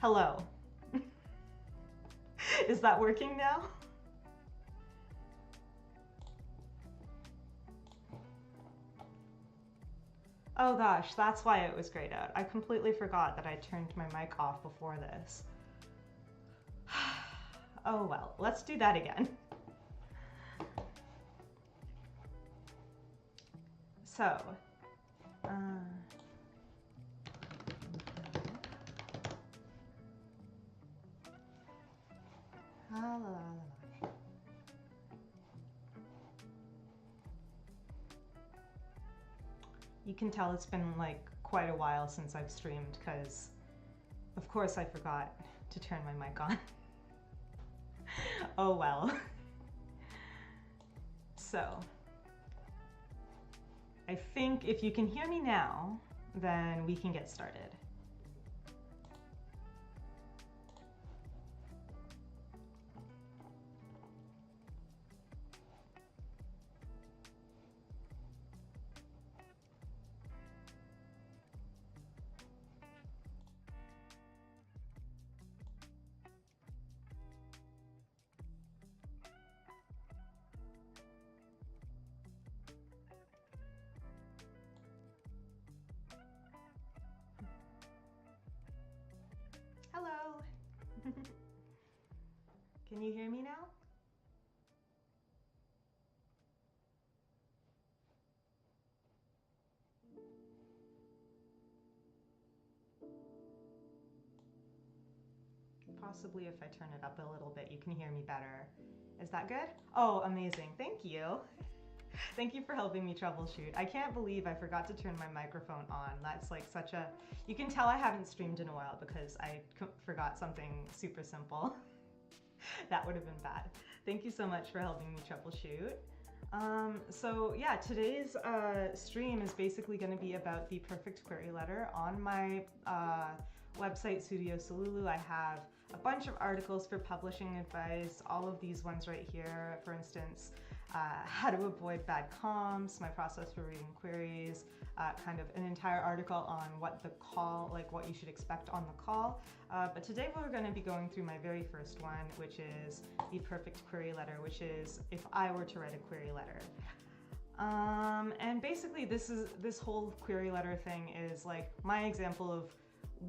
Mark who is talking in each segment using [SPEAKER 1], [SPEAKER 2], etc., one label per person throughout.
[SPEAKER 1] Hello. Is that working now? Oh gosh, that's why it was grayed out. I completely forgot that I turned my mic off before this. Oh well, let's do that again. So, uh, la, la, la, la. You can tell it's been like quite a while since I've streamed because, of course, I forgot to turn my mic on. Oh well. So, I think if you can hear me now, then we can get started. Hello. Can you hear me now? Possibly if I turn it up a little bit, you can hear me better. Is that good? Oh, amazing. Thank you. Thank you for helping me troubleshoot. I can't believe I forgot to turn my microphone on. That's like such a... You can tell I haven't streamed in a while because I forgot something super simple. That would have been bad. Thank you so much for helping me troubleshoot. So yeah, today's stream is basically going to be about the perfect query letter. On my website, Studio Solulu, I have a bunch of articles for publishing advice, all of these ones right here, for instance, how to avoid bad comms, my process for reading queries, kind of an entire article on what the call, like what you should expect on the call. But today we're going to be going through my very first one, which is the perfect query letter, which is if I were to write a query letter. And basically this whole query letter thing is like my example of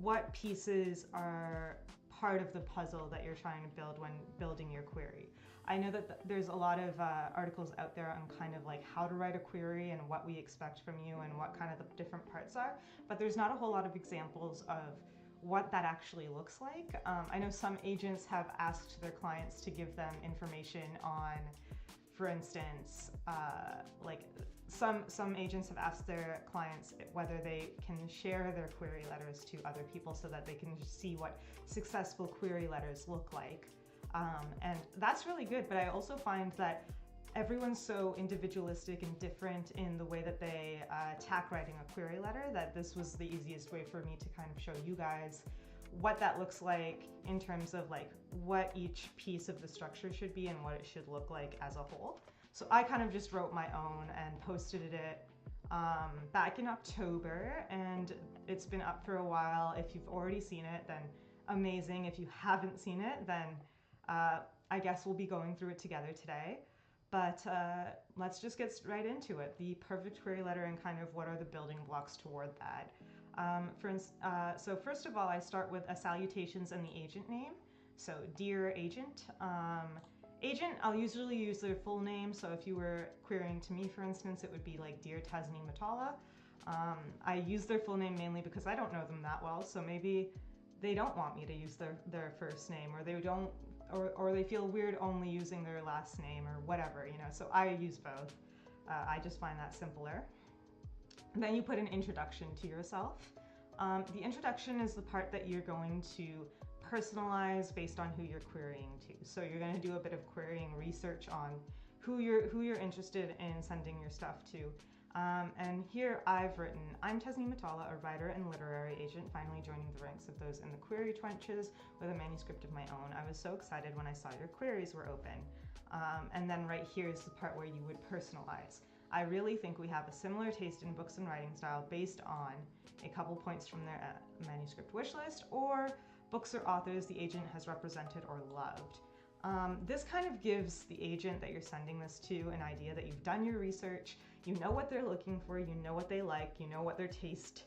[SPEAKER 1] what pieces are part of the puzzle that you're trying to build when building your query. I know that there's a lot of articles out there on kind of like how to write a query and what we expect from you and what kind of the different parts are, but there's not a whole lot of examples of what that actually looks like. I know some agents have asked their clients to give them information on, for instance, like some agents have asked their clients whether they can share their query letters to other people so that they can see what successful query letters look like. And that's really good, but I also find that everyone's so individualistic and different in the way that they attack writing a query letter that this was the easiest way for me to kind of show you guys what that looks like in terms of like what each piece of the structure should be and what it should look like as a whole. So I kind of just wrote my own and posted it back in October, and it's been up for a while. If you've already seen it, then amazing. If you haven't seen it, then I guess we'll be going through it together today. But let's just get right into it. The perfect query letter and kind of what are the building blocks toward that. So first of all, I start with a salutations and the agent name. So dear agent. Agent, I'll usually use their full name. So if you were querying to me, for instance, it would be like dear Tasneem Motala. I use their full name mainly because I don't know them that well. So maybe they don't want me to use their first name, or they don't, or they feel weird only using their last name or whatever, you know. So I use both. I just find that simpler. Then you put an introduction to yourself. The introduction is the part that you're going to personalize based on who you're querying to. So you're going to do a bit of querying research on who you're interested in sending your stuff to. And here I've written, I'm Tasneem Motala, a writer and literary agent, finally joining the ranks of those in the query trenches with a manuscript of my own. I was so excited when I saw your queries were open. And then right here is the part where you would personalize. I really think we have a similar taste in books and writing style based on a couple points from their manuscript wish list or books or authors the agent has represented or loved. This kind of gives the agent that you're sending this to an idea that you've done your research, you know what they're looking for, you know what they like, you know what their taste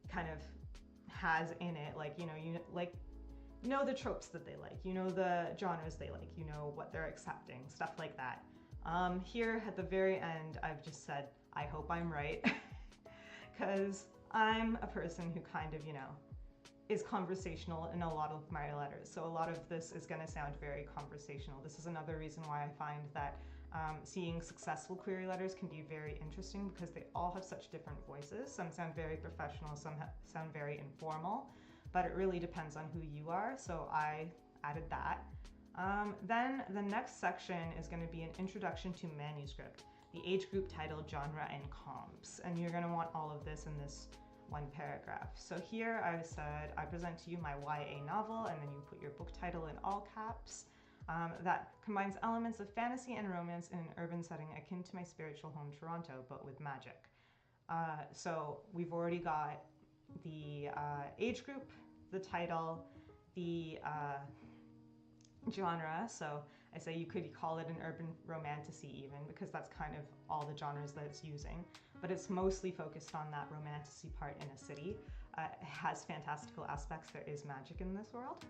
[SPEAKER 1] kind of has in it, like, you know the tropes that they like, you know the genres they like, you know what they're accepting, stuff like that. Here at the very end, I've just said, I hope I'm right, because I'm a person who kind of, is conversational in a lot of my letters. So a lot of this is going to sound very conversational. This is another reason why I find that seeing successful query letters can be very interesting, because they all have such different voices. Some sound very professional, some sound very informal, but it really depends on who you are. So I added that. Then the next section is going to be an introduction to manuscript, the age group, title, genre, and comps. And you're going to want all of this in this one paragraph. So here I said, I present to you my YA novel, and then you put your book title in all caps. That combines elements of fantasy and romance in an urban setting akin to my spiritual home, Toronto, but with magic. So we've already got the age group, the title, the genre. So I say you could call it an urban romantasy even, because that's kind of all the genres that it's using, but it's mostly focused on that romantasy part in a city. It has fantastical aspects, there is magic in this world.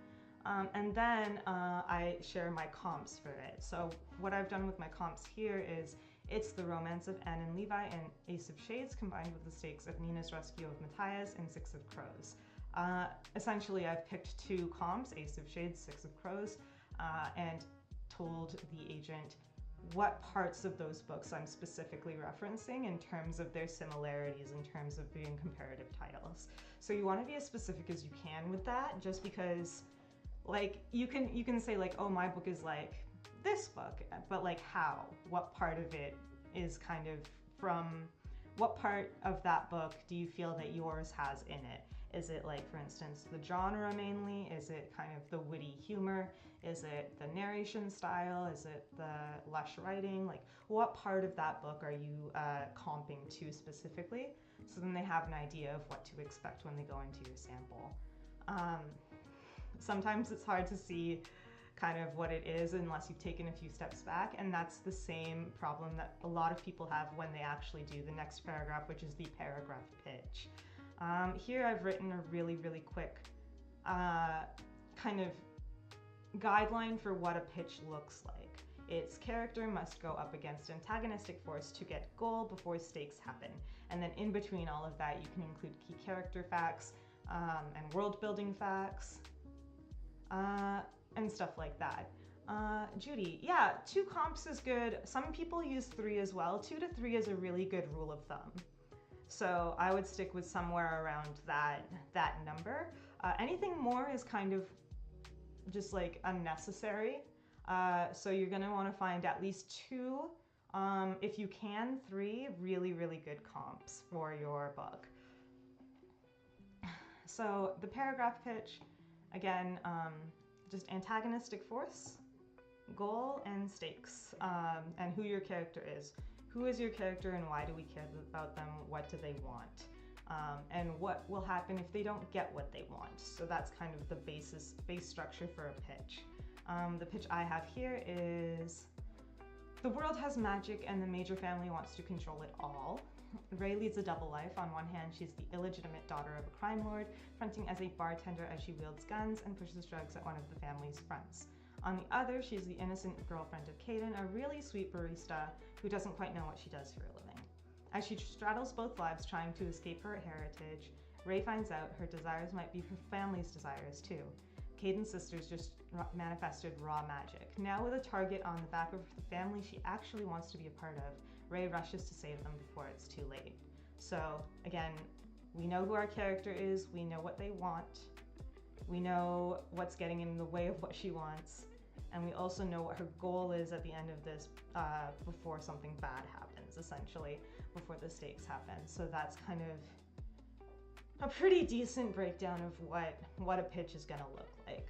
[SPEAKER 1] And then I share my comps for it. So what I've done with my comps here is, it's the romance of Anne and Levi and Ace of Shades combined with the stakes of Nina's rescue of Matthias and Six of Crows. Essentially, I've picked two comps, Ace of Shades, Six of Crows, and told the agent what parts of those books I'm specifically referencing in terms of their similarities, in terms of being comparative titles. So you want to be as specific as you can with that, just because, like, you can say like, oh, my book is like this book, but like how? What part of it is kind of from, what part of that book do you feel that yours has in it? Is it like, for instance, the genre mainly? Is it kind of the witty humor? Is it the narration style? Is it the lush writing? Like, what part of that book are you comping to specifically? So then they have an idea of what to expect when they go into your sample. Sometimes it's hard to see kind of what it is unless you've taken a few steps back, and that's the same problem that a lot of people have when they actually do the next paragraph, which is the paragraph pitch. Here I've written a really, really quick kind of guideline for what a pitch looks like. Its character must go up against antagonistic force to get goal before stakes happen. And then in between all of that, you can include key character facts and world building facts and stuff like that. Judy, yeah, 2 comps is good. Some people use 3 as well. 2 to 3 is a really good rule of thumb. So I would stick with somewhere around that number. Anything more is kind of just like unnecessary. So you're gonna wanna find at least 2, if you can, 3 really, really good comps for your book. So the paragraph pitch, again, just antagonistic force, goal, and stakes, and who your character is. Who is your character and why do we care about them? What do they want? And what will happen if they don't get what they want? So that's kind of the base structure for a pitch. The pitch I have here is, the world has magic and the major family wants to control it all. Ray leads a double life. On one hand, she's the illegitimate daughter of a crime lord, fronting as a bartender as she wields guns and pushes drugs at one of the family's fronts. On the other, she's the innocent girlfriend of Caden, a really sweet barista who doesn't quite know what she does for a living. As she straddles both lives trying to escape her heritage, Ray finds out her desires might be her family's desires too. Caden's sisters just manifested raw magic. Now with a target on the back of the family she actually wants to be a part of, Ray rushes to save them before it's too late. So again, we know who our character is, we know what they want, we know what's getting in the way of what she wants, and we also know what her goal is at the end of this before something bad happens, essentially, before the stakes happen. So that's kind of a pretty decent breakdown of what a pitch is gonna look like.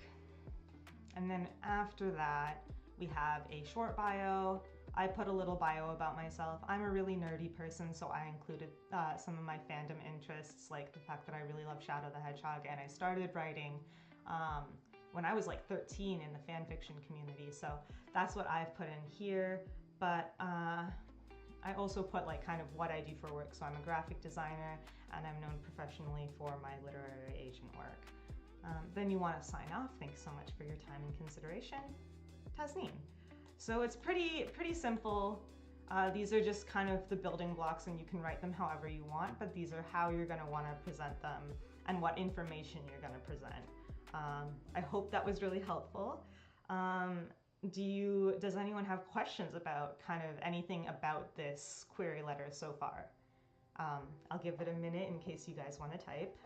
[SPEAKER 1] And then after that, we have a short bio. I put a little bio about myself. I'm a really nerdy person, so I included some of my fandom interests, like the fact that I really love Shadow the Hedgehog, and I started writing when I was like 13 in the fan fiction community. So that's what I've put in here. But I also put like kind of what I do for work. So I'm a graphic designer and I'm known professionally for my literary agent work. Then you want to sign off. Thanks so much for your time and consideration. Tasneem. So it's pretty simple. These are just kind of the building blocks and you can write them however you want, but these are how you're going to want to present them and what information you're going to present. I hope that was really helpful. Does anyone have questions about kind of anything about this query letter so far? I'll give it a minute in case you guys want to type.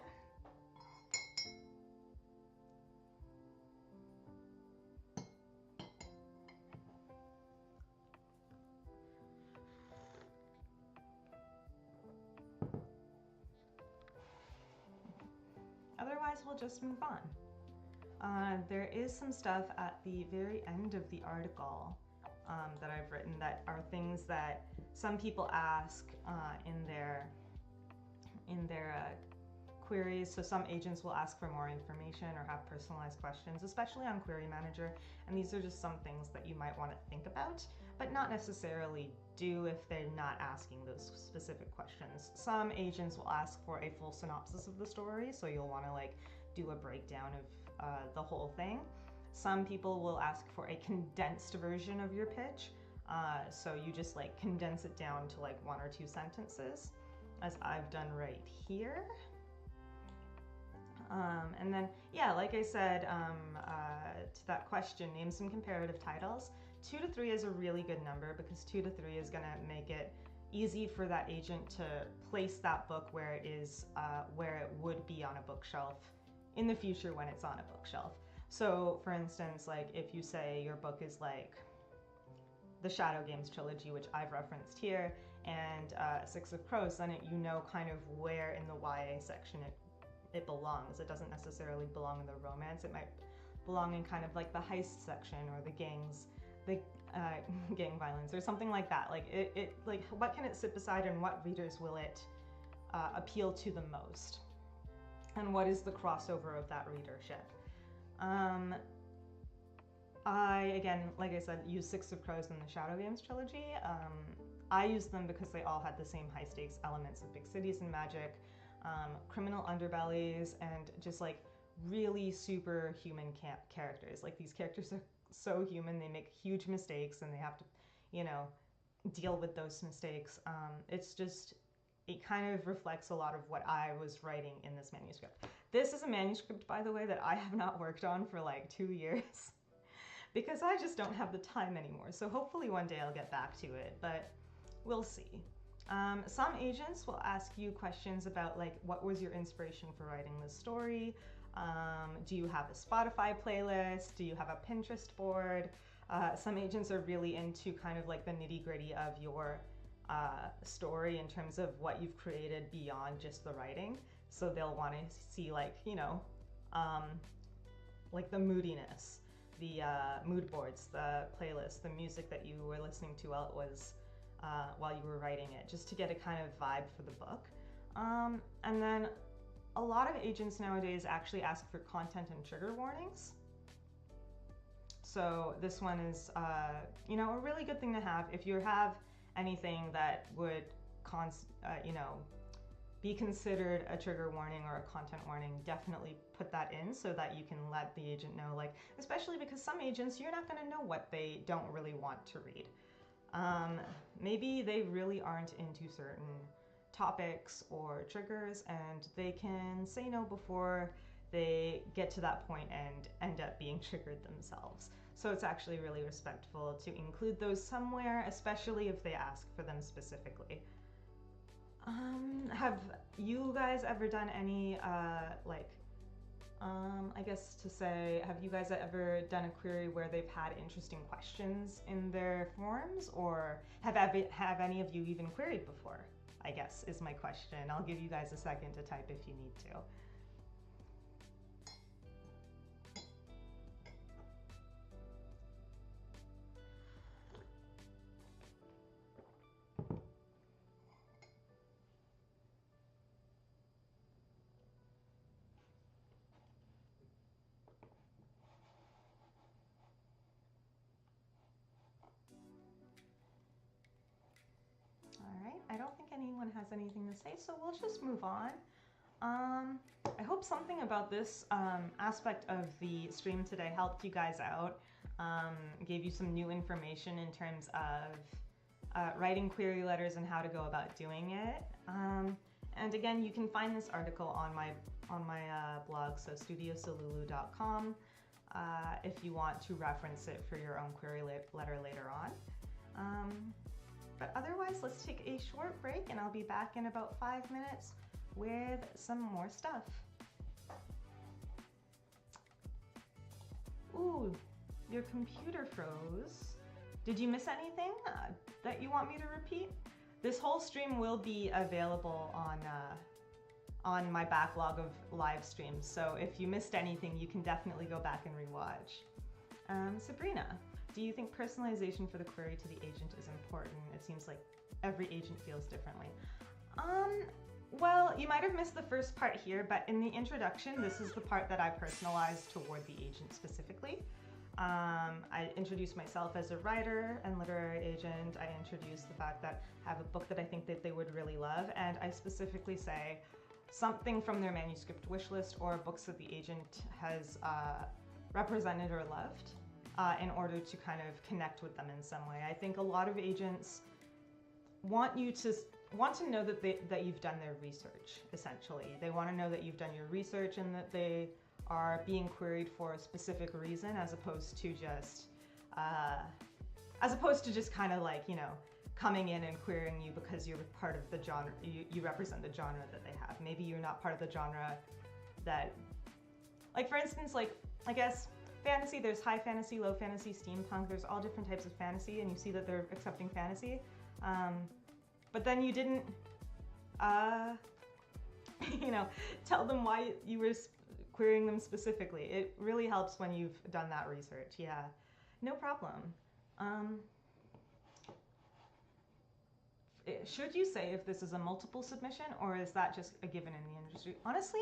[SPEAKER 1] Otherwise, we'll just move on. There is some stuff at the very end of the article that I've written that are things that some people ask in their queries. So some agents will ask for more information or have personalized questions, especially on Query Manager. And these are just some things that you might want to think about, but not necessarily do if they're not asking those specific questions. Some agents will ask for a full synopsis of the story, so you'll want to like do a breakdown of the whole thing. Some people will ask for a condensed version of your pitch, so you just like condense it down to like 1 or 2 sentences, as I've done right here. And then, yeah, like I said, to that question, name some comparative titles. 2 to 3 is a really good number because 2 to 3 is going to make it easy for that agent to place that book where it is, where it would be on a bookshelf in the future when it's on a bookshelf. So, for instance, like if you say your book is like the Shadow Games trilogy, which I've referenced here, and Six of Crows, then you know kind of where in the YA section it belongs. It doesn't necessarily belong in the romance. It might belong in kind of like the heist section or the gang violence or something like that. Like it like what can it sit beside and what readers will it appeal to the most? And what is the crossover of that readership? I, again, like I said, use Six of Crows and the Shadow Games trilogy. I used them because they all had the same high stakes elements of big cities and magic, criminal underbellies, and just like really super human characters. Like these characters are so human, they make huge mistakes and they have to, you know, deal with those mistakes. It kind of reflects a lot of what I was writing in this manuscript. This is a manuscript, by the way, that I have not worked on for like 2 years because I just don't have the time anymore. So hopefully one day I'll get back to it, but we'll see. Some agents will ask you questions about like, what was your inspiration for writing this story? Do you have a Spotify playlist? Do you have a Pinterest board? Some agents are really into kind of like the nitty-gritty of your story in terms of what you've created beyond just the writing. So they'll want to see like, you know, like the moodiness, the mood boards, the playlist, the music that you were listening to while you were writing it, just to get a kind of vibe for the book. And then a lot of agents nowadays actually ask for content and trigger warnings. So this one is, you know, a really good thing to have. If you have anything that would, you know, be considered a trigger warning or a content warning, definitely put that in so that you can let the agent know, like, especially because some agents, you're not going to know what they don't really want to read. Maybe they really aren't into certain topics or triggers and they can say no before they get to that point and end up being triggered themselves. So it's actually really respectful to include those somewhere, especially if they ask for them specifically. Have you guys ever done any, I guess to say, have you guys ever done a query where they've had interesting questions in their forms, or have any of you even queried before, I guess is my question. I'll give you guys a second to type if you need to. I don't think anyone has anything to say, so we'll just move on. I hope something about this aspect of the stream today helped you guys out, gave you some new information in terms of writing query letters and how to go about doing it. And again, you can find this article on my blog, so studiosolulu.com, if you want to reference it for your own query letter later on. But otherwise, let's take a short break and I'll be back in about 5 minutes with some more stuff. Ooh, your computer froze. Did you miss anything that you want me to repeat? This whole stream will be available on my backlog of live streams, so if you missed anything, you can definitely go back and rewatch. Sabrina, do you think personalization for the query to the agent is important? It seems like every agent feels differently. Well, you might have missed the first part here, but in the introduction, this is the part that I personalized toward the agent specifically. I introduced myself as a writer and literary agent. I introduced the fact that I have a book that I think that they would really love, and I specifically say something from their manuscript wish list or books that the agent has represented or loved in order to kind of connect with them in some way. I think a lot of agents want to know that you've done their research, essentially. They want to know that you've done your research and that they are being queried for a specific reason, as opposed to just kind of like, you know, coming in and querying you because you're part of the genre, you represent the genre that they have. Maybe you're not part of the genre that, like for instance, like I guess fantasy, there's high fantasy, low fantasy, steampunk, there's all different types of fantasy, and you see that they're accepting fantasy. But then you didn't, you know, tell them why you were querying them specifically. It really helps when you've done that research. Yeah, no problem. Should you say if this is a multiple submission, or is that just a given in the industry? Honestly,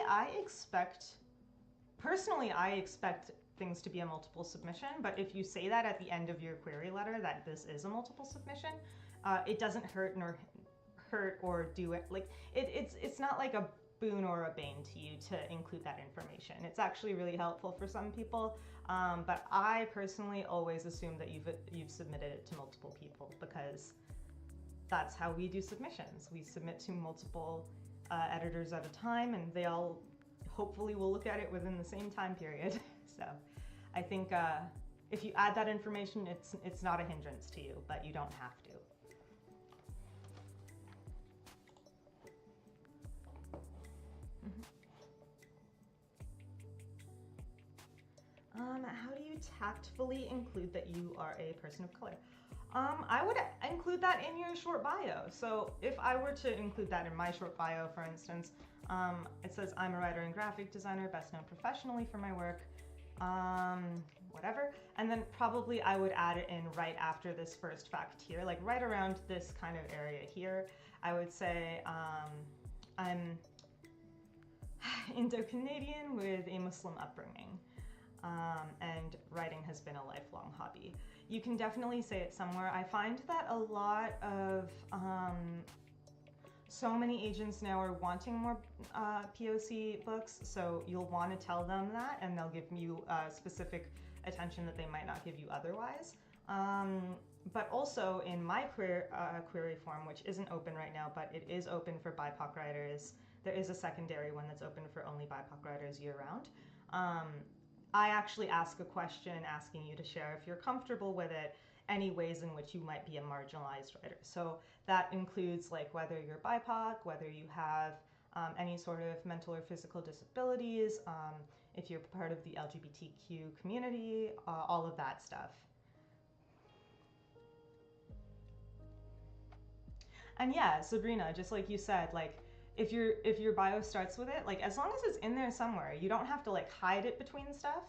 [SPEAKER 1] personally, I expect things to be a multiple submission, but if you say that at the end of your query letter that this is a multiple submission, it doesn't hurt or do it. Like it's not like a boon or a bane to you to include that information. It's actually really helpful for some people, but I personally always assume that you've submitted it to multiple people, because that's how we do submissions. We submit to multiple editors at a time, and they all hopefully will look at it within the same time period. So I think if you add that information, it's not a hindrance to you, but you don't have to. How do you tactfully include that you are a person of color? I would include that in your short bio. So if I were to include that in my short bio, for instance, it says I'm a writer and graphic designer, best known professionally for my work, whatever. And then probably I would add it in right after this first fact here, like right around this kind of area here. I would say I'm Indo-Canadian with a Muslim upbringing. And writing has been a lifelong hobby. You can definitely say it somewhere. I find that a lot of, so many agents now are wanting more POC books, so you'll want to tell them that, and they'll give you specific attention that they might not give you otherwise. But also in my query form, which isn't open right now, but it is open for BIPOC writers, there is a secondary one that's open for only BIPOC writers year-round. I actually ask a question asking you to share, if you're comfortable with it, any ways in which you might be a marginalized writer. So that includes like whether you're BIPOC, whether you have any sort of mental or physical disabilities, if you're part of the LGBTQ community, all of that stuff. And yeah, Sabrina, just like you said, like if your bio starts with it, like as long as it's in there somewhere, you don't have to like hide it between stuff.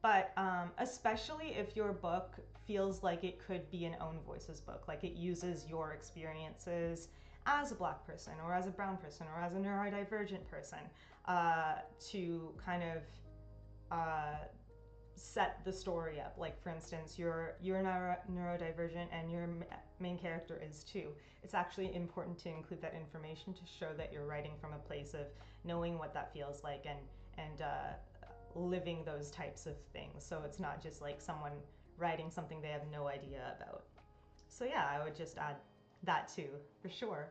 [SPEAKER 1] But especially if your book feels like it could be an own voices book, like it uses your experiences as a Black person or as a brown person or as a neurodivergent person to kind of set the story up. Like for instance, you're neurodivergent and your main character is too. It's actually important to include that information to show that you're writing from a place of knowing what that feels like and living those types of things. So it's not just like someone writing something they have no idea about. So yeah, I would just add that too, for sure.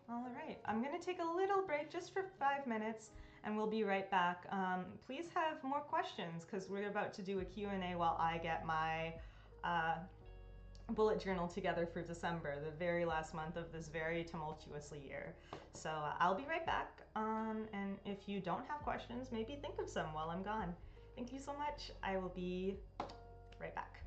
[SPEAKER 1] All right, I'm gonna take a little break just for 5 minutes and we'll be right back. Please have more questions because we're about to do a Q&A while I get my bullet journal together for December, the very last month of this very tumultuous year. So I'll be right back. And if you don't have questions, maybe think of some while I'm gone. Thank you so much. I will be right back.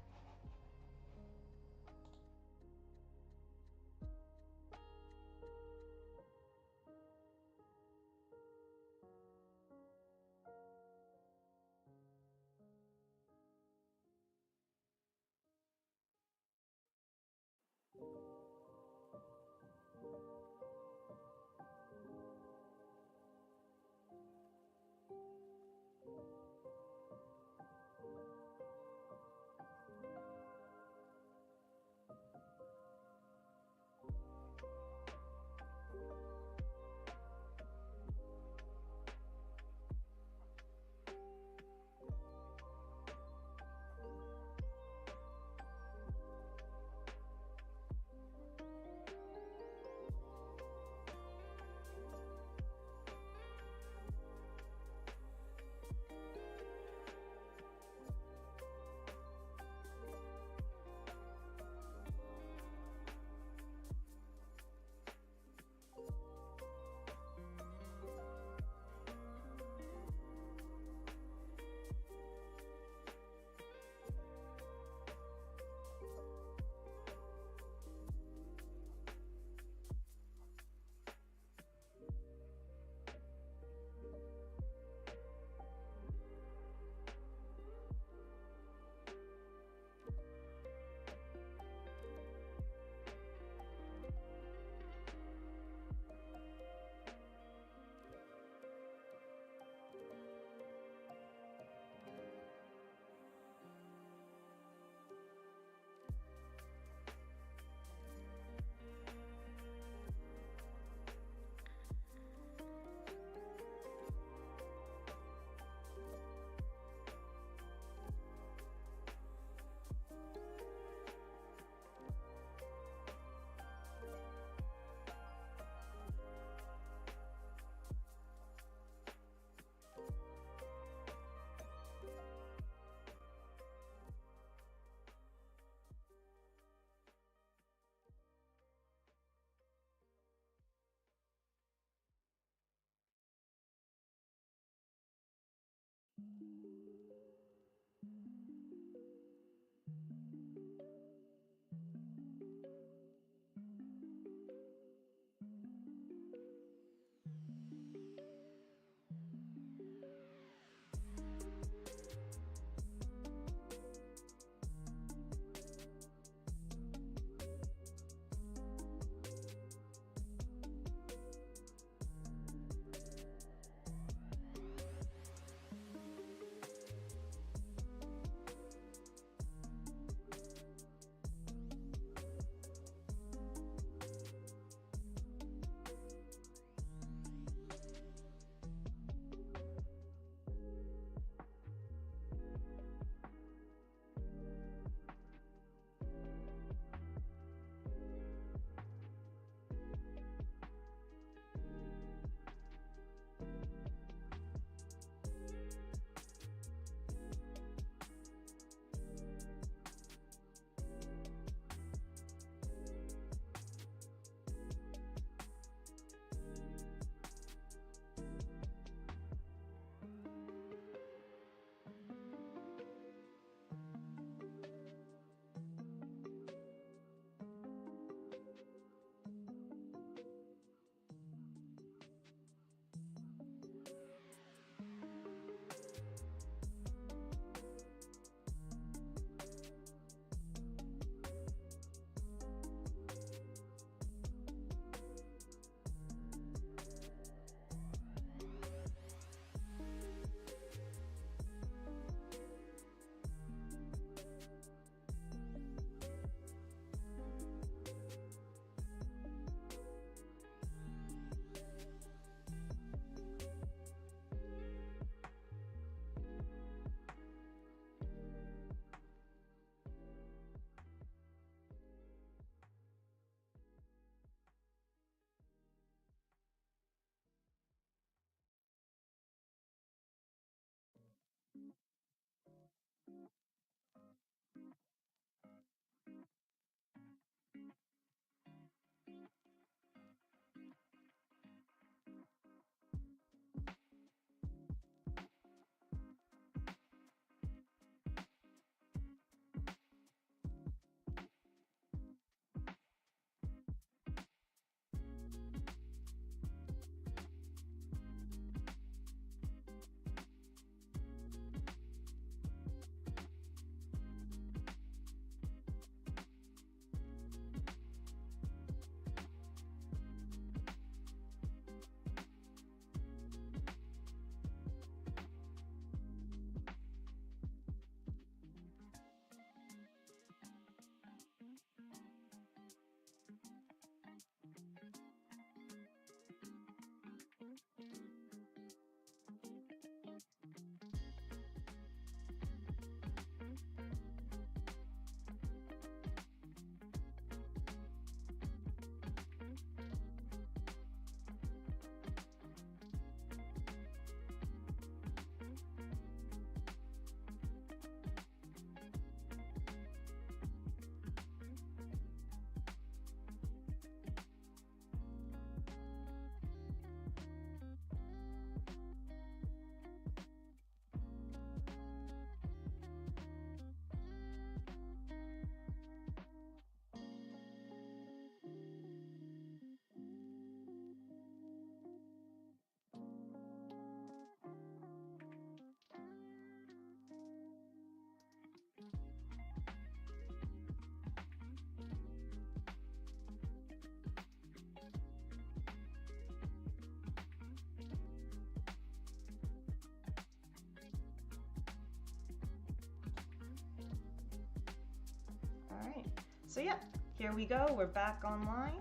[SPEAKER 1] So yeah, here we go. We're back online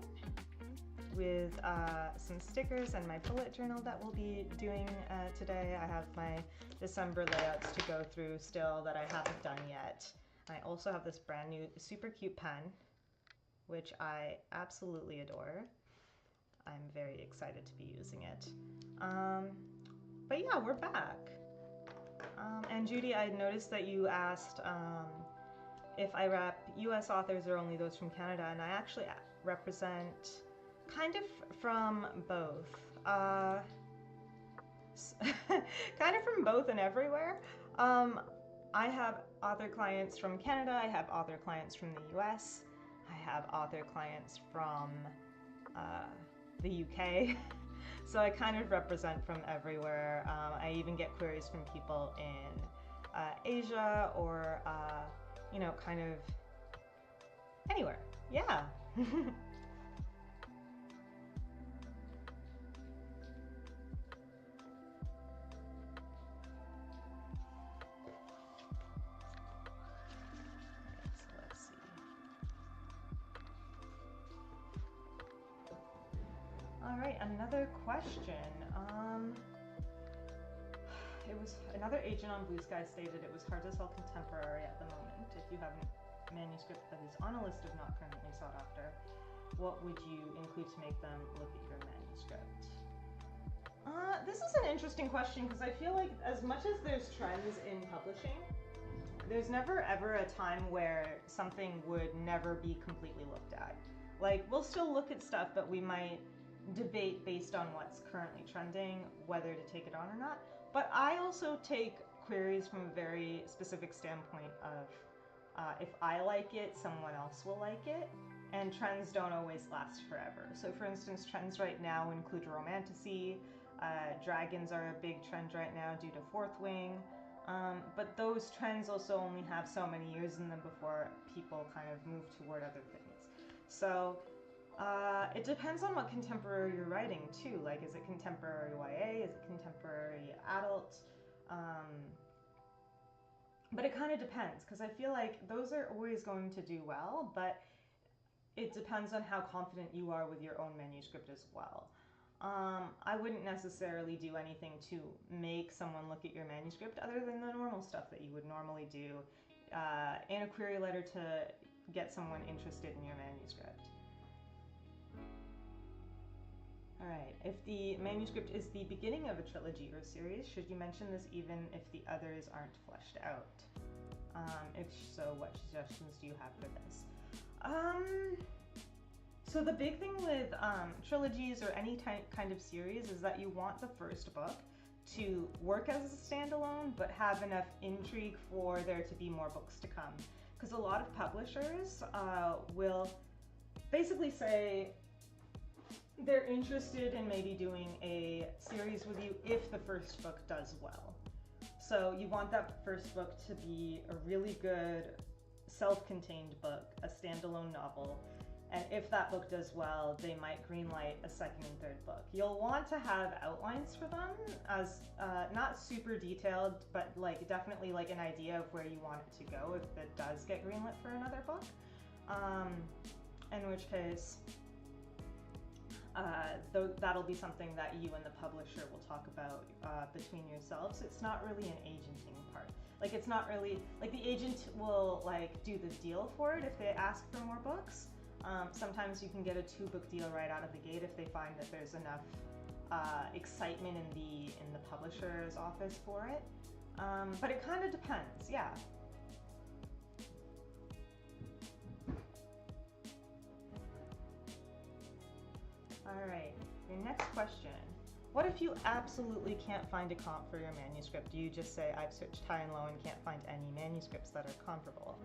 [SPEAKER 1] with some stickers and my bullet journal that we'll be doing today. I have my December layouts to go through still that I haven't done yet. I also have this brand new super cute pen, which I absolutely adore. I'm very excited to be using it. But yeah, we're back. And Judy, I noticed that you asked if I rep US authors or only those from Canada, and I actually represent kind of from both. Kind of from both and everywhere. I have author clients from Canada, I have author clients from the US, I have author clients from the UK. So I kind of represent from everywhere. I even get queries from people in Asia or, you know, kind of anywhere. Yeah. All right, another question. It was another agent on Blue Sky stated it was hard to sell contemporary at the moment. If you have a manuscript that is on a list of not currently sought after, what would you include to make them look at your manuscript? This is an interesting question because I feel like as much as there's trends in publishing, there's never ever a time where something would never be completely looked at. Like, we'll still look at stuff, but we might debate based on what's currently trending, whether to take it on or not. But I also take queries from a very specific standpoint of if I like it, someone else will like it, and trends don't always last forever. So for instance, trends right now include romantasy, dragons are a big trend right now due to Fourth Wing, but those trends also only have so many years in them before people kind of move toward other things. So it depends on what contemporary you're writing too. Like, is it contemporary YA? Is it contemporary adult? But it kind of depends, because I feel like those are always going to do well, but it depends on how confident you are with your own manuscript as well. I wouldn't necessarily do anything to make someone look at your manuscript other than the normal stuff that you would normally do in a query letter to get someone interested in your manuscript. All right, if the manuscript is the beginning of a trilogy or series, should you mention this even if the others aren't fleshed out? If so, what suggestions do you have for this? So the big thing with trilogies or any kind of series is that you want the first book to work as a standalone, but have enough intrigue for there to be more books to come. Because a lot of publishers will basically say, they're interested in maybe doing a series with you if the first book does well. So you want that first book to be a really good self-contained book, a standalone novel, and if that book does well, they might greenlight a second and third book. You'll want to have outlines for them, as not super detailed, but like definitely like an idea of where you want it to go if it does get greenlit for another book. In which case, that'll be something that you and the publisher will talk about between yourselves. It's not really an agenting part. Like, it's not really, like, the agent will like do the deal for it if they ask for more books. Sometimes you can get a 2-book deal right out of the gate if they find that there's enough excitement in the publisher's office for it. But it kind of depends, yeah. All right, your next question. What if you absolutely can't find a comp for your manuscript? Do you just say, I've searched high and low and can't find any manuscripts that are comparable?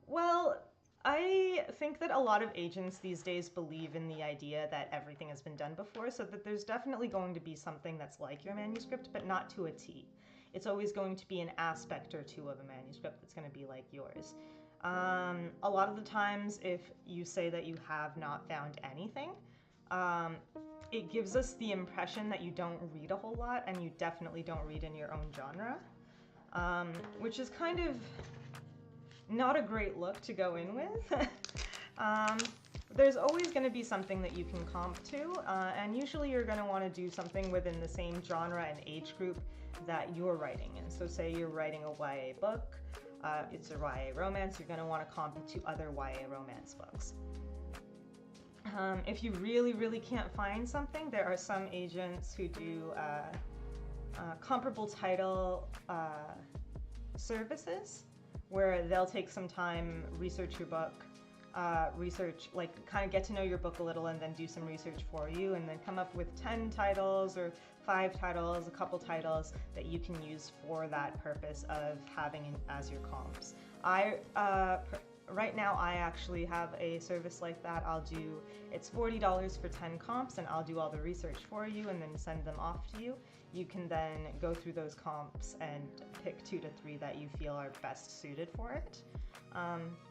[SPEAKER 1] Well, I think that a lot of agents these days believe in the idea that everything has been done before, so that there's definitely going to be something that's like your manuscript, but not to a T. It's always going to be an aspect or two of a manuscript that's going to be like yours. A lot of the times, if you say that you have not found anything, it gives us the impression that you don't read a whole lot, and you definitely don't read in your own genre, which is kind of not a great look to go in with. There's always going to be something that you can comp to, and usually you're going to want to do something within the same genre and age group that you're writing in. So say you're writing a YA book, it's a YA romance, you're going to want to comp it to other YA romance books. If you really can't find something, there are some agents who do comparable title services where they'll take some time, research your book, like kind of get to know your book a little and then do some research for you and then come up with 10 titles or 5 titles, a couple titles that you can use for that purpose of having as your comps. Right now I actually have a service like that. It's $40 for 10 comps and I'll do all the research for you and then send them off to you. You can then go through those comps and pick 2 to 3 that you feel are best suited for it.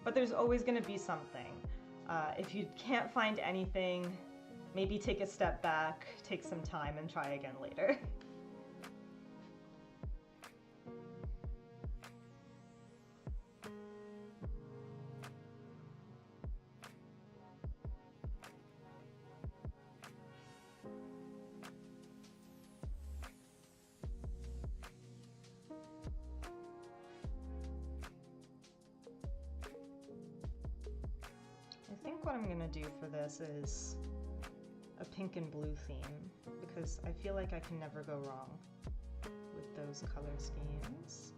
[SPEAKER 1] But there's always going to be something. If you can't find anything, maybe take a step back, take some time, and try again later. I think what I'm gonna do for this is a pink and blue theme because I feel like I can never go wrong with those color schemes.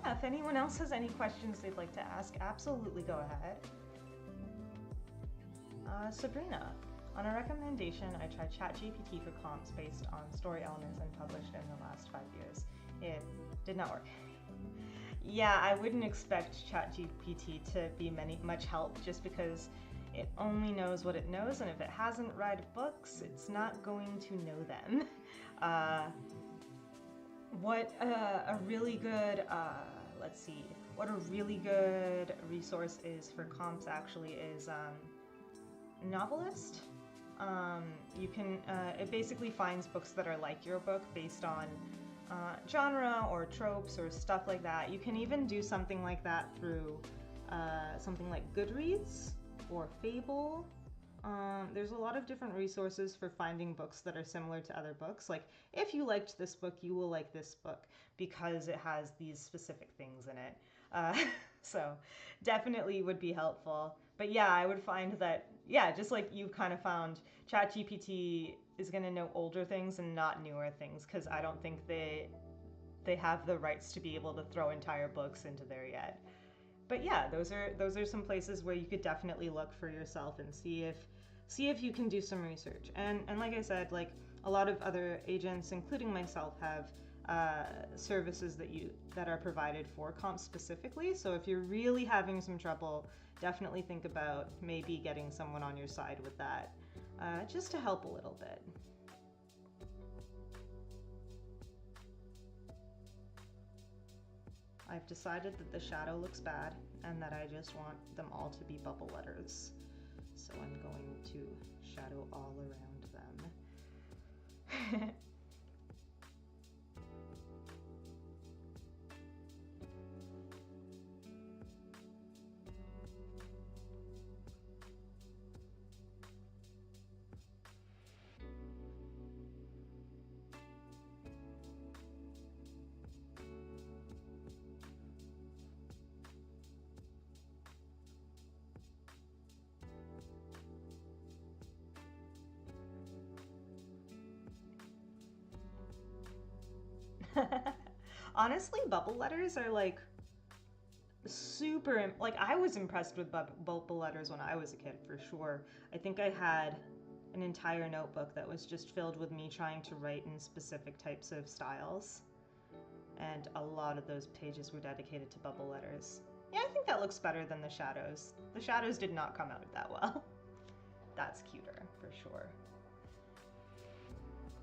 [SPEAKER 1] Yeah, if anyone else has any questions they'd like to ask, absolutely go ahead. Sabrina, on a recommendation, I tried ChatGPT for comps based on story elements and published in the last 5 years. It did not work. Yeah, I wouldn't expect ChatGPT to be much help just because it only knows what it knows, and if it hasn't read books, it's not going to know them. What a really good, what a really good resource is for comps actually is Novelist. It basically finds books that are like your book based on genre or tropes or stuff like that. You can even do something like that through something like Goodreads or Fable. There's a lot of different resources for finding books that are similar to other books. Like, if you liked this book, you will like this book because it has these specific things in it. So definitely would be helpful. But yeah, I would find that, yeah, just like you kind of found, ChatGPT is going to know older things and not newer things because I don't think they have the rights to be able to throw entire books into there yet. But yeah, those are some places where you could definitely look for yourself and see if you can do some research. And like I said, like a lot of other agents, including myself, have services that are provided for comps specifically. So if you're really having some trouble, definitely think about maybe getting someone on your side with that, just to help a little bit. I've decided that the shadow looks bad and that I just want them all to be bubble letters. So I'm going to shadow all around. Honestly, bubble letters are like super, like I was impressed with bubble letters when I was a kid for sure. I think I had an entire notebook that was just filled with me trying to write in specific types of styles. And a lot of those pages were dedicated to bubble letters. Yeah, I think that looks better than the shadows. The shadows did not come out that well. That's cuter, for sure.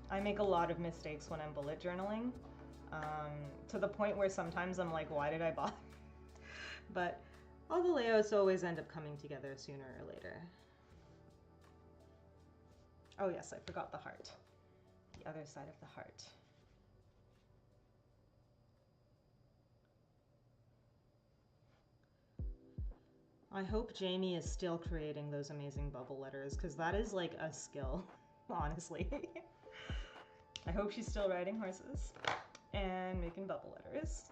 [SPEAKER 1] I make a lot of mistakes when I'm bullet journaling, to the point where sometimes I'm like, why did I bother? But all the layouts always end up coming together sooner or later. Oh yes, I forgot the heart. The other side of the heart. I hope Jamie is still creating those amazing bubble letters, because that is like a skill, honestly. I hope she's still riding horses and making bubble letters.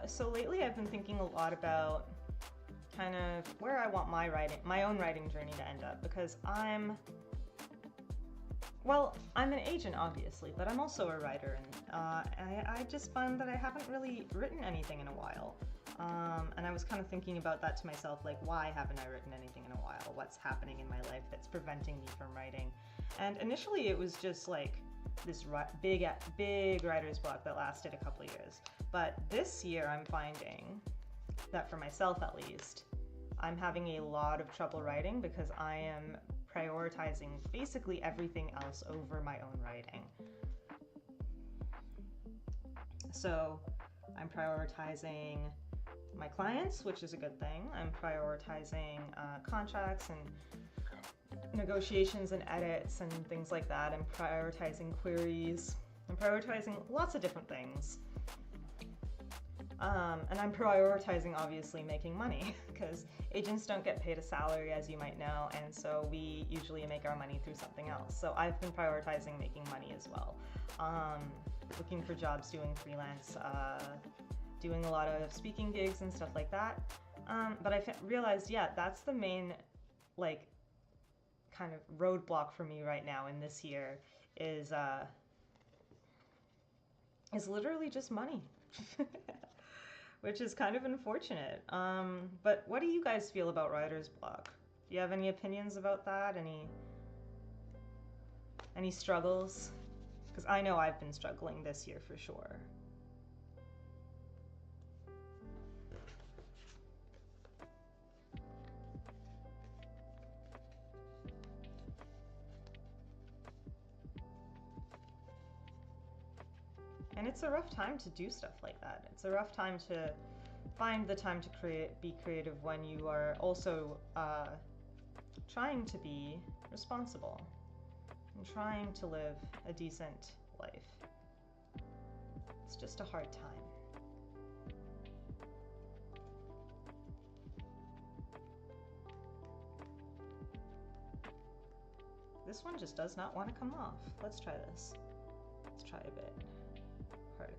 [SPEAKER 1] So lately I've been thinking a lot about kind of where I want my own writing journey to end up, because I'm an agent obviously, but I'm also a writer, and I just find that I haven't really written anything in a while. And I was kind of thinking about that to myself, like, why haven't I written anything in a while? What's happening in my life that's preventing me from writing? And initially it was just like this big writer's block that lasted a couple of years. But this year I'm finding that, for myself at least, I'm having a lot of trouble writing because I am prioritizing basically everything else over my own writing. So I'm prioritizing my clients, which is a good thing. I'm prioritizing contracts and negotiations and edits and things like that. I'm prioritizing queries. I'm prioritizing lots of different things. And I'm prioritizing, obviously, making money, because agents don't get paid a salary, as you might know, and so we usually make our money through something else. So I've been prioritizing making money as well. Looking for jobs, doing freelance, doing a lot of speaking gigs and stuff like that. But I realized, yeah, that's the main, like, kind of roadblock for me right now in this year is literally just money. Which is kind of unfortunate. But what do you guys feel about writer's block? Do you have any opinions about that? Any struggles? Because I know I've been struggling this year for sure. And it's a rough time to do stuff like that. It's a rough time to find the time to be creative when you are also trying to be responsible and trying to live a decent life. It's just a hard time. This one just does not want to come off. Let's try this. Let's try a bit.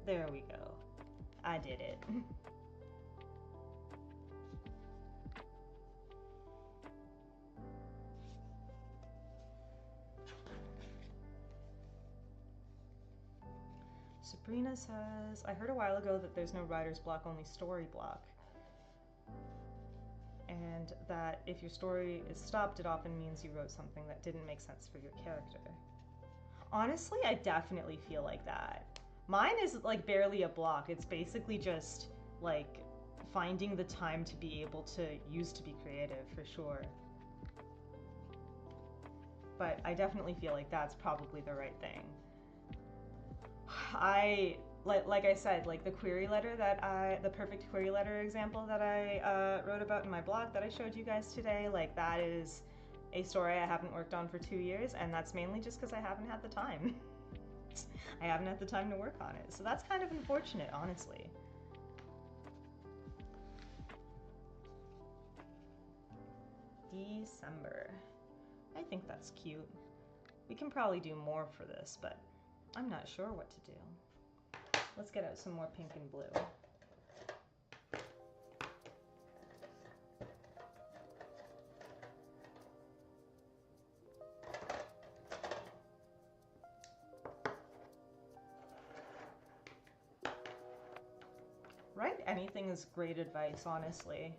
[SPEAKER 1] There we go. I did it. Sabrina says, I heard a while ago that there's no writer's block, only story block. And that if your story is stopped, it often means you wrote something that didn't make sense for your character. Honestly, I definitely feel like that. Mine is like barely a block. It's basically just like finding the time to be able to use to be creative, for sure. But I definitely feel like that's probably the right thing. Like I said, like the query letter the perfect query letter example that I wrote about in my blog that I showed you guys today, like that is a story I haven't worked on for 2 years, and that's mainly just because I haven't had the time. I haven't had the time to work on it. So that's kind of unfortunate, honestly. December. I think that's cute. We can probably do more for this, but I'm not sure what to do. Let's get out some more pink and blue. Write anything is great advice, honestly.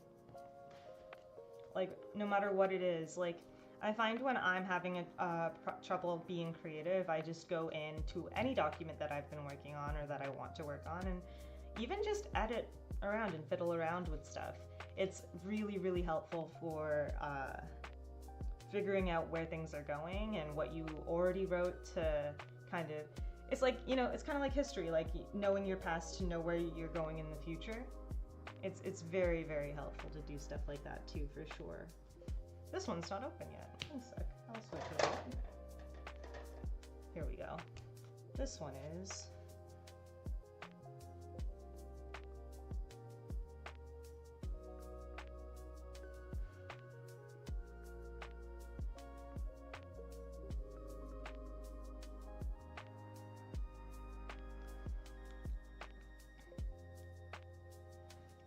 [SPEAKER 1] Like, no matter what it is, like, I find when I'm having trouble being creative, I just go into any document that I've been working on or that I want to work on and even just edit around and fiddle around with stuff. It's really, really helpful for figuring out where things are going and what you already wrote to kind of, it's like, you know, it's kind of like history, like knowing your past to know where you're going in the future. It's very, very helpful to do stuff like that too, for sure. This one's not open yet. One sec, I'll switch it up. Here we go. This one is.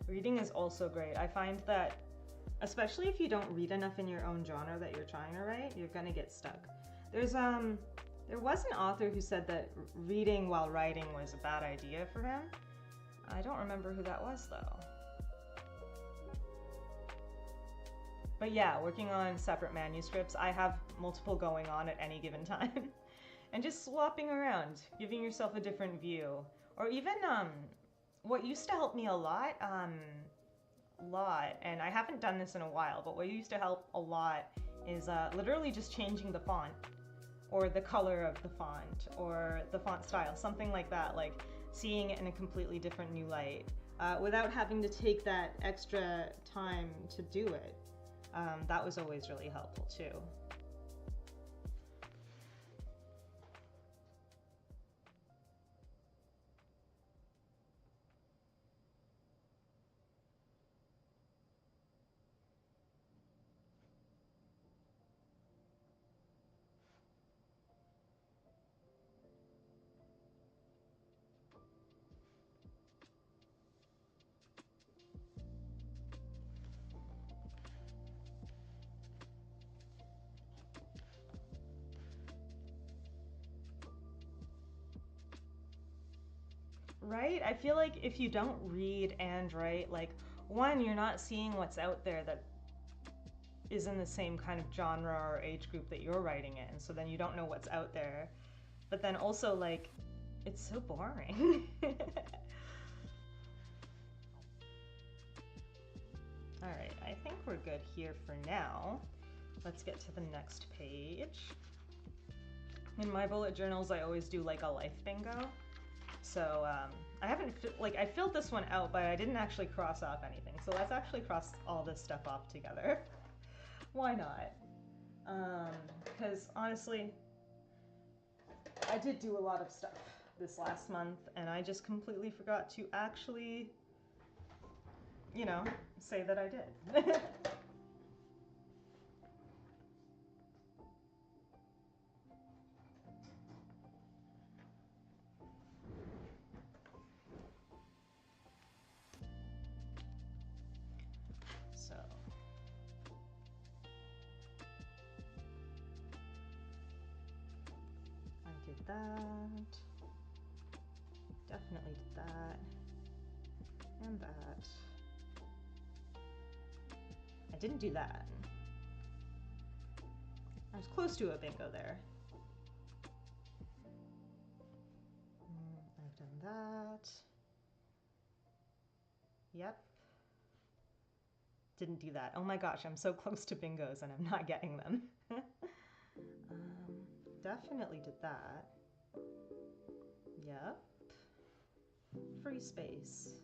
[SPEAKER 1] Reading is also great. I find that, especially if you don't read enough in your own genre that you're trying to write, you're gonna get stuck. There was an author who said that reading while writing was a bad idea for him. I don't remember who that was though. But yeah, working on separate manuscripts, I have multiple going on at any given time. And just swapping around, giving yourself a different view. Or even, what used to help me a lot, and I haven't done this in a while, but what used to help a lot is literally just changing the font or the color of the font or the font style, something like that, like seeing it in a completely different new light without having to take that extra time to do it. That was always really helpful too. Right? I feel like if you don't read and write, like, one, you're not seeing what's out there that is in the same kind of genre or age group that you're writing in, so then you don't know what's out there. But then also, like, it's so boring. Alright, I think we're good here for now. Let's get to the next page. In my bullet journals, I always do like a life bingo. So I haven't, I filled this one out, but I didn't actually cross off anything. So let's actually cross all this stuff off together. Why not? Because honestly, I did do a lot of stuff this last month, and I just completely forgot to actually, you know, say that I did. That. Definitely did that. And that. I didn't do that. I was close to a bingo there. I've done that. Yep. Didn't do that. Oh my gosh, I'm so close to bingos and I'm not getting them. Definitely did that. Yep. Free space.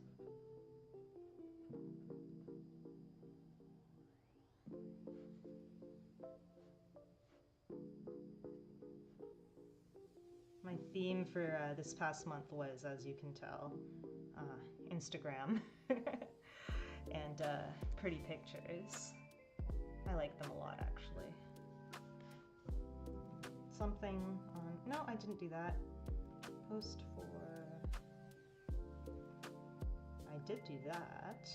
[SPEAKER 1] My theme for this past month was, as you can tell, Instagram and pretty pictures. I like them a lot, actually. something on, no, I didn't do that. Post for, I did do that.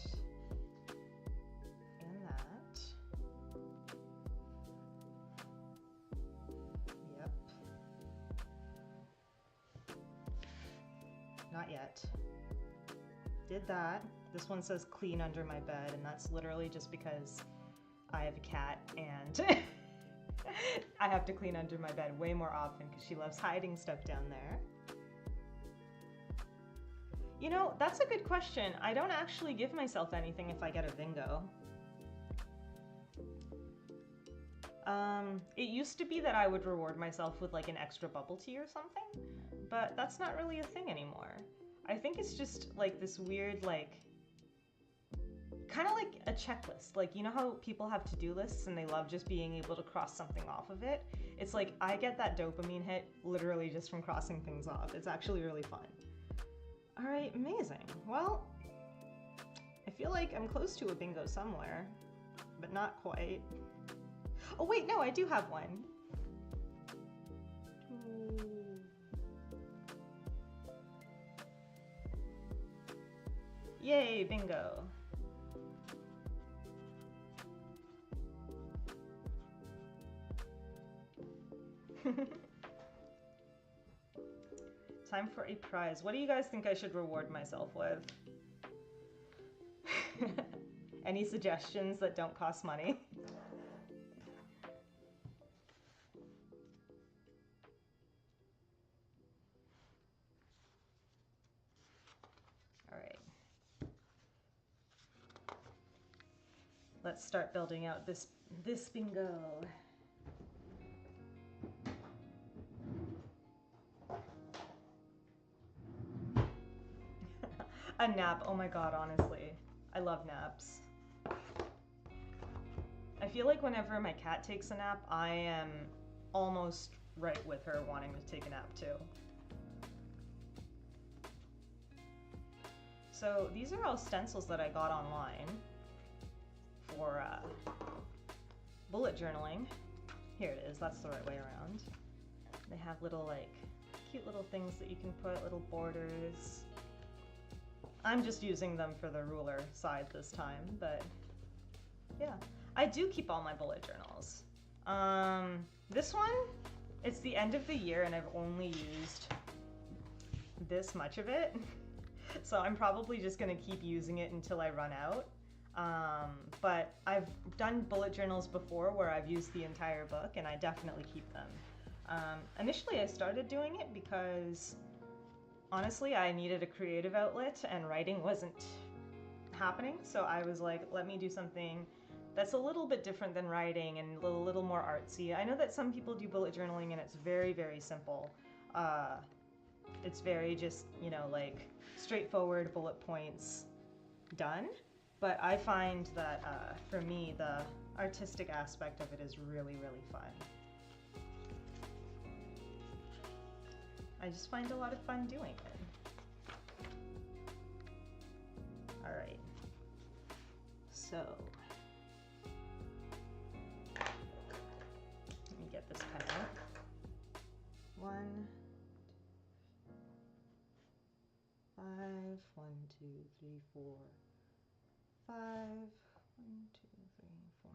[SPEAKER 1] And that. Yep. Not yet. Did that. This one says clean under my bed, and that's literally just because I have a cat and I have to clean under my bed way more often because she loves hiding stuff down there. You know, that's a good question. I don't actually give myself anything if I get a bingo. It used to be that I would reward myself with like an extra bubble tea or something, but that's not really a thing anymore. I think it's just like this weird, like, kind of like a checklist. Like, you know how people have to-do lists and they love just being able to cross something off of it? It's like I get that dopamine hit literally just from crossing things off. It's actually really fun. All right, amazing. Well, I feel like I'm close to a bingo somewhere, but not quite. Oh wait, no, I do have one. Yay, bingo. Time for a prize. What do you guys think I should reward myself with? Any suggestions that don't cost money? All right. Let's start building out this bingo. A nap, oh my god, honestly. I love naps. I feel like whenever my cat takes a nap, I am almost right with her wanting to take a nap too. So these are all stencils that I got online for bullet journaling. Here it is, that's the right way around. They have little like cute little things that you can put, little borders. I'm just using them for the ruler side this time, but yeah. I do keep all my bullet journals. This one, it's the end of the year and I've only used this much of it. So I'm probably just gonna keep using it until I run out. But I've done bullet journals before where I've used the entire book and I definitely keep them. Initially I started doing it because honestly, I needed a creative outlet and writing wasn't happening. So I was like, let me do something that's a little bit different than writing and a little more artsy. I know that some people do bullet journaling and it's very, very simple. It's very just, you know, like straightforward bullet points done. But I find that for me, the artistic aspect of it is really, really fun. I just find a lot of fun doing it. All right, so let me get this pen out. 1, 5, 1, 2, 3, 4, 5, 1, 2, 3, 4,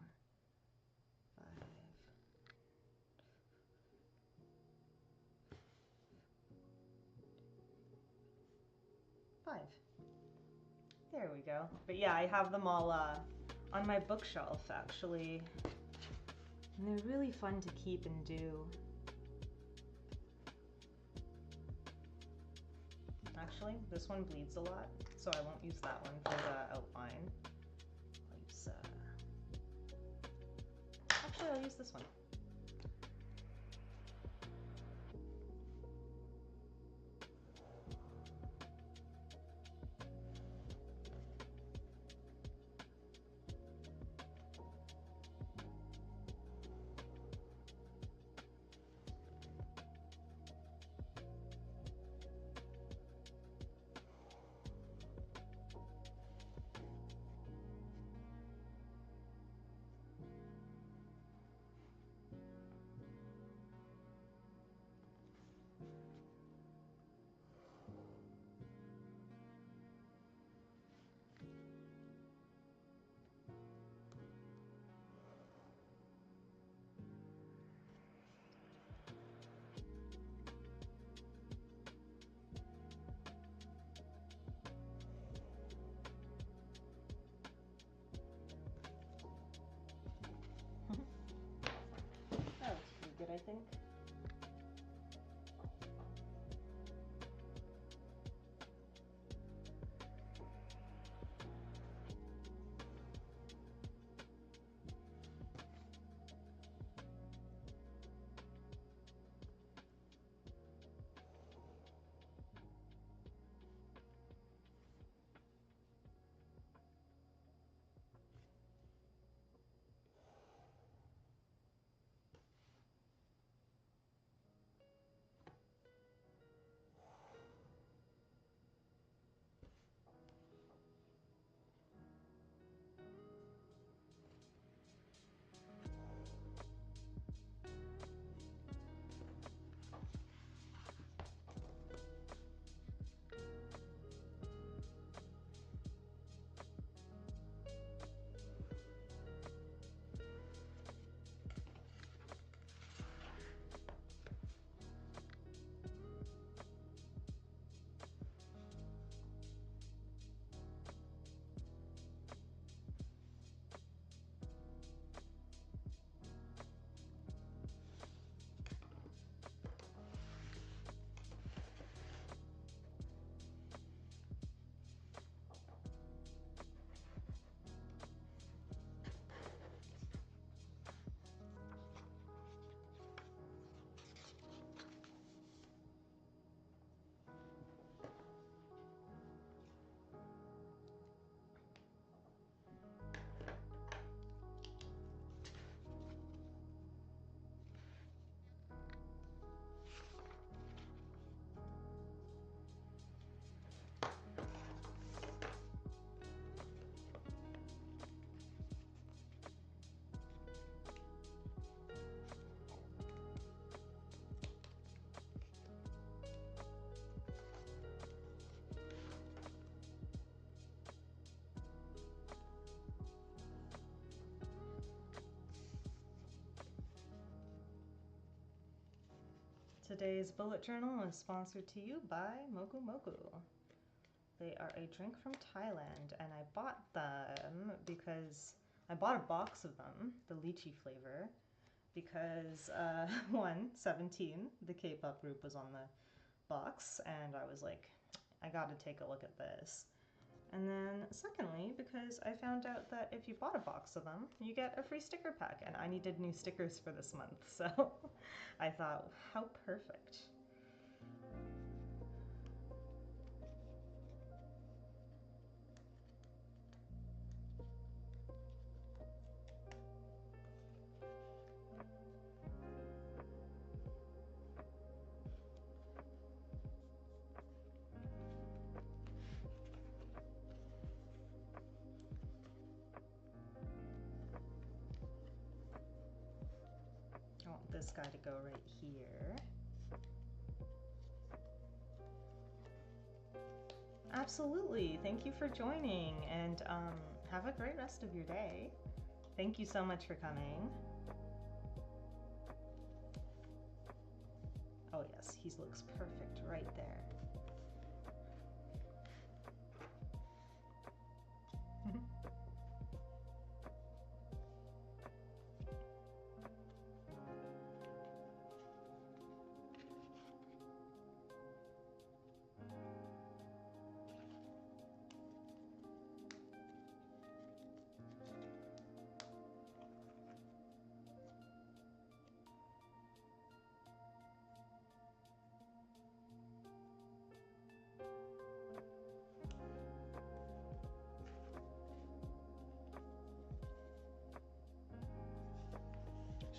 [SPEAKER 1] 5. 5. There we go. But yeah, I have them all on my bookshelf actually. And they're really fun to keep and do. Actually, this one bleeds a lot, so I won't use that one for the outline. I'll use, actually, I'll use this one. think. Today's bullet journal is sponsored to you by Moku Moku. They are a drink from Thailand, and I bought them because I bought a box of them, the lychee flavor, because 17, the K-pop group, was on the box, and I was like, I gotta take a look at this. And then secondly, because I found out that if you bought a box of them, you get a free sticker pack, and I needed new stickers for this month, so I thought, how perfect. I want this guy to go right here. Absolutely. Thank you for joining, and have a great rest of your day. Thank you so much for coming. Oh yes, he looks perfect right there.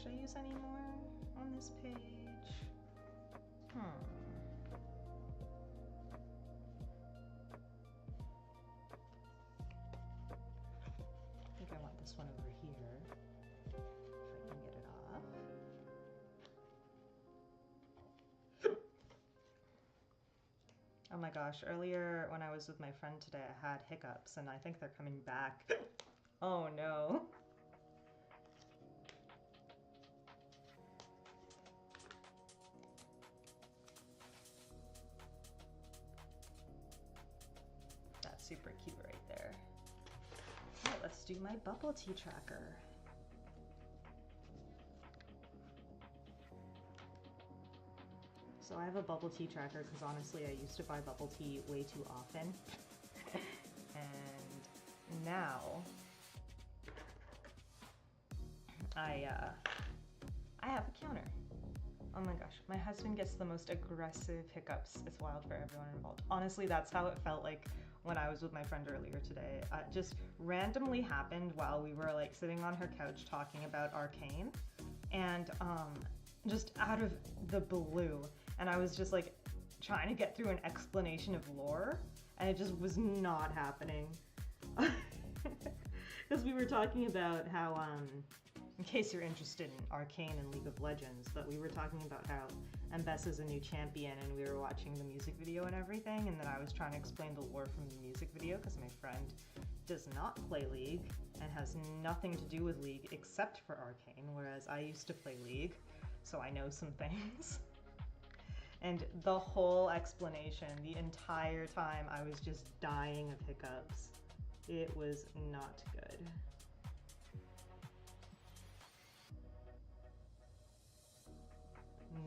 [SPEAKER 1] Should I use any more on this page? I think I want this one over here, if I can get it off. Oh my gosh, earlier when I was with my friend today, I had hiccups, and I think they're coming back. Oh no. That's super cute right there. Oh, let's do my bubble tea tracker. So I have a bubble tea tracker because honestly I used to buy bubble tea way too often. And now I have a counter. Oh my gosh, my husband gets the most aggressive hiccups. It's wild for everyone involved. Honestly, that's how it felt like when I was with my friend earlier today. Just randomly happened while we were like sitting on her couch talking about Arcane, and just out of the blue, and I was just like trying to get through an explanation of lore, and it just was not happening. Because we were talking about how, in case you're interested in Arcane and League of Legends, but we were talking about how Mbess is a new champion, and we were watching the music video and everything, and then I was trying to explain the lore from the music video because my friend does not play League and has nothing to do with League except for Arcane, whereas I used to play League, so I know some things. And the whole explanation, the entire time, I was just dying of hiccups. It was not good.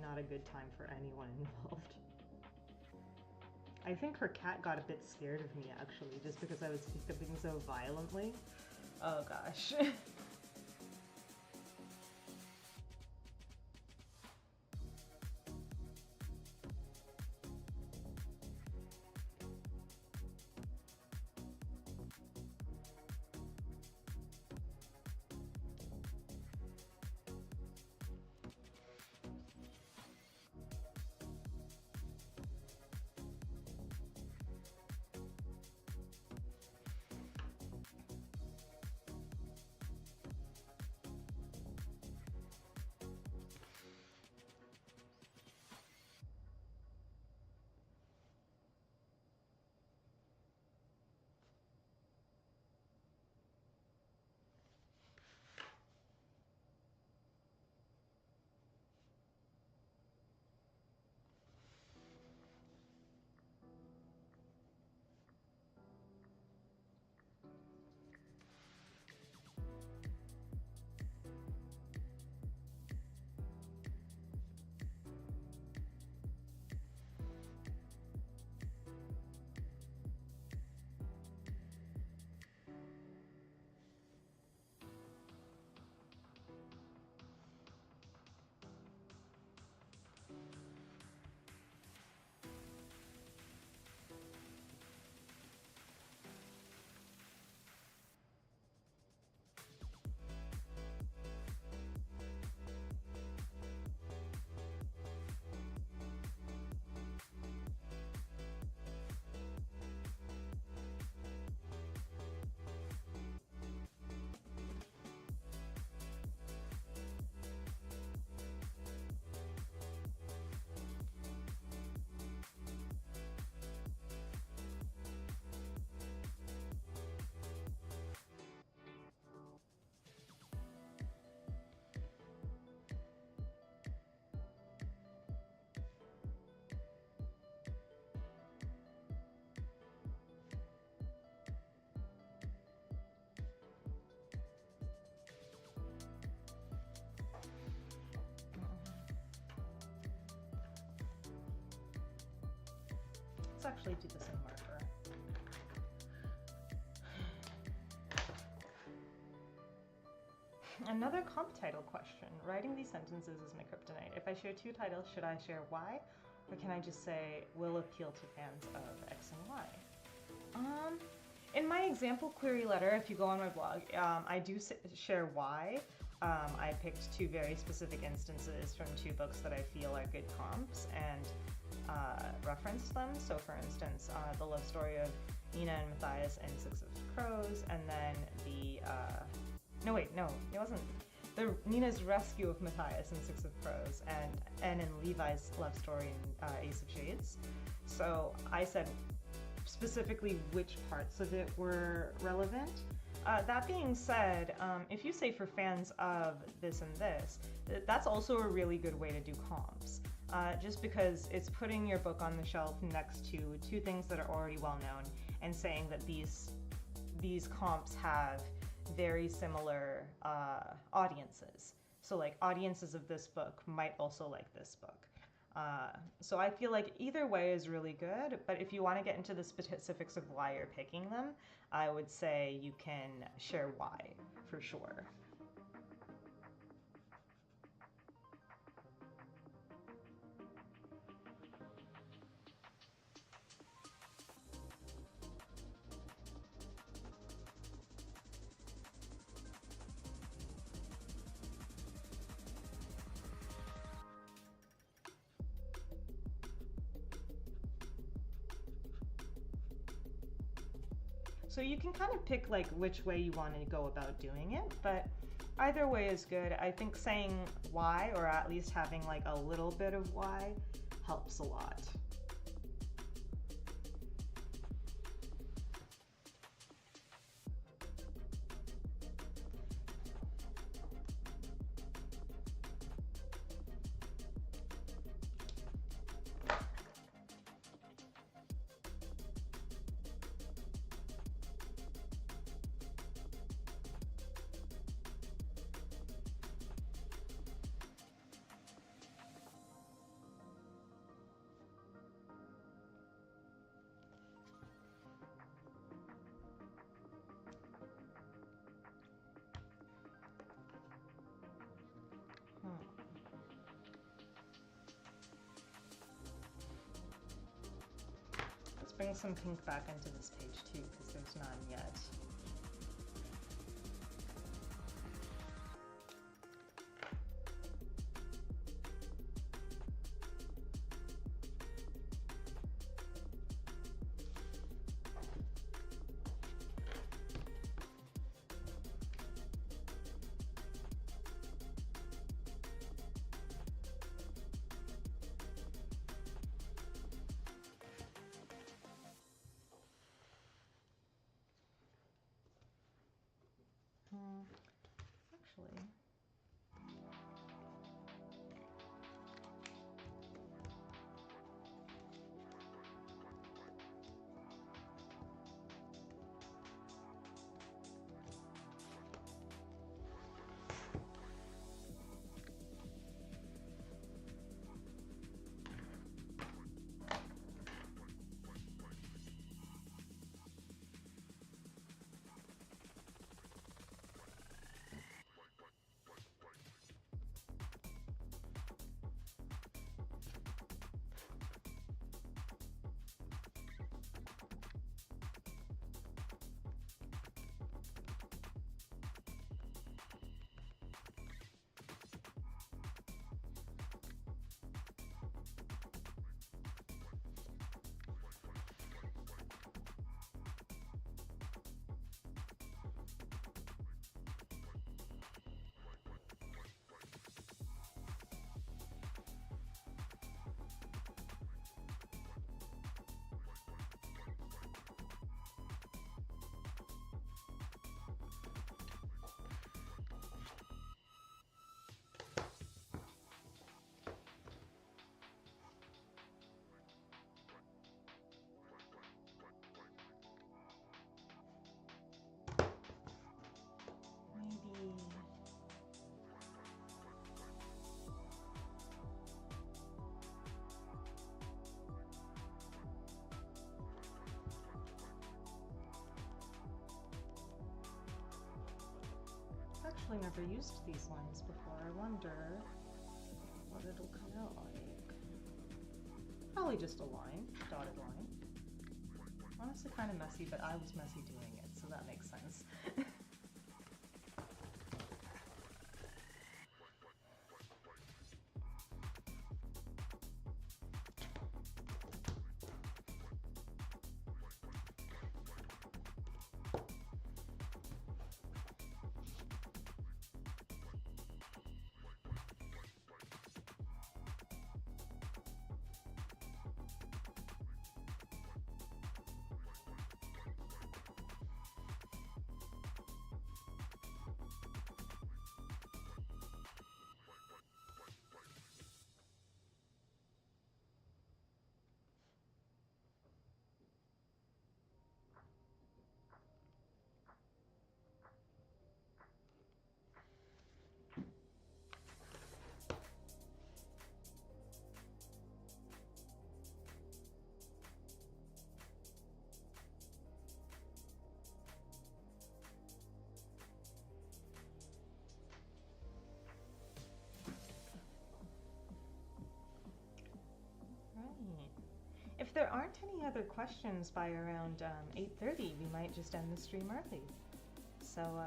[SPEAKER 1] Not a good time for anyone involved. I think her cat got a bit scared of me actually, just because I was hiccuping so violently. Oh gosh. Let's actually do this in marker. Another comp title question. Writing these sentences is my kryptonite. If I share two titles, should I share Y? Or can I just say, will appeal to fans of X and Y? In my example query letter, if you go on my blog, I do share Y. I picked two very specific instances from two books that I feel are good comps and referenced them. So for instance, the love story of Nina and Matthias in Six of Crows, and then the, no, it wasn't. The Nina's rescue of Matthias in Six of Crows, and in Levi's love story in Ace of Shades. So I said specifically which parts of it were relevant. That being said, if you say for fans of this and this, that's also a really good way to do comps. Just because it's putting your book on the shelf next to two things that are already well known and saying that these comps have very similar audiences. So like audiences of this book might also like this book. So I feel like either way is really good, but if you want to get into the specifics of why you're picking them, I would say you can share why for sure. So you can kind of pick like which way you want to go about doing it, but either way is good. I think saying why, or at least having like a little bit of why, helps a lot. Let's bring some pink back into this page too, because there's none yet. Actually, I've actually never used these lines before. I wonder what it'll come out like. Probably just a line, dotted line. Honestly kind of messy, but I was messy doing it, so that makes sense. there aren't any other questions by around 8:30, we might just end the stream early. So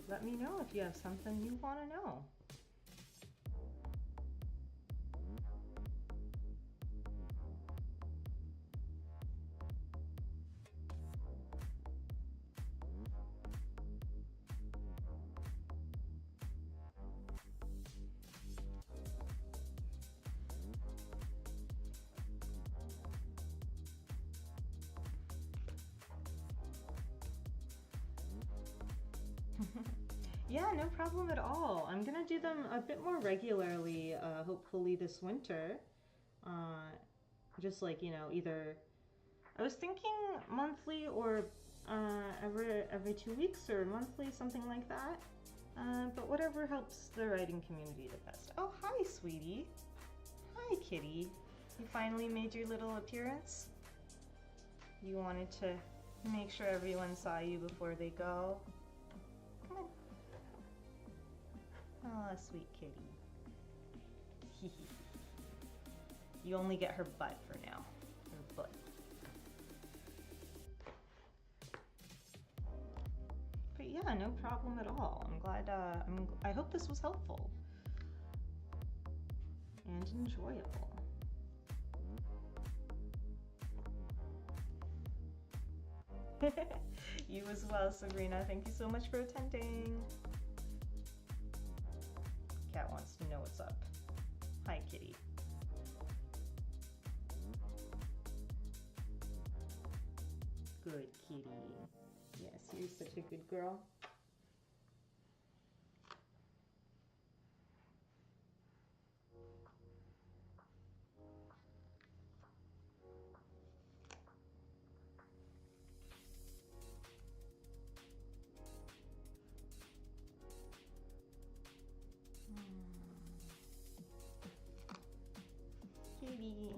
[SPEAKER 1] let me know if you have something you want to know. Yeah, no problem at all. I'm gonna do them a bit more regularly, hopefully this winter. Just like, you know, either I was thinking monthly or every 2 weeks or monthly, something like that. But whatever helps the writing community the best. Oh, hi, sweetie. Hi, kitty. You finally made your little appearance? You wanted to make sure everyone saw you before they go? Come on. Oh, sweet kitty. You only get her butt for now. Her butt. But yeah, no problem at all. I'm glad, I hope this was helpful. And enjoyable. You as well, Sabrina. Thank you so much for attending. Cat wants to know what's up. Hi, kitty. Good kitty. Yes, you're such a good girl. Kitty.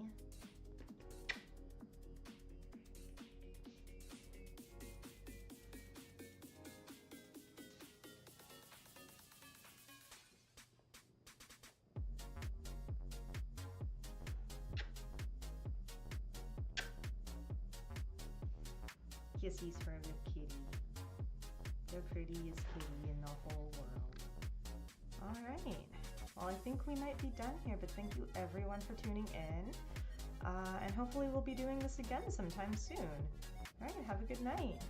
[SPEAKER 1] Kissies for the kitty. The prettiest kitty in the whole world. All right. Well, I think we might be done here, but thank you everyone for tuning in. And hopefully we'll be doing this again sometime soon. All right, have a good night.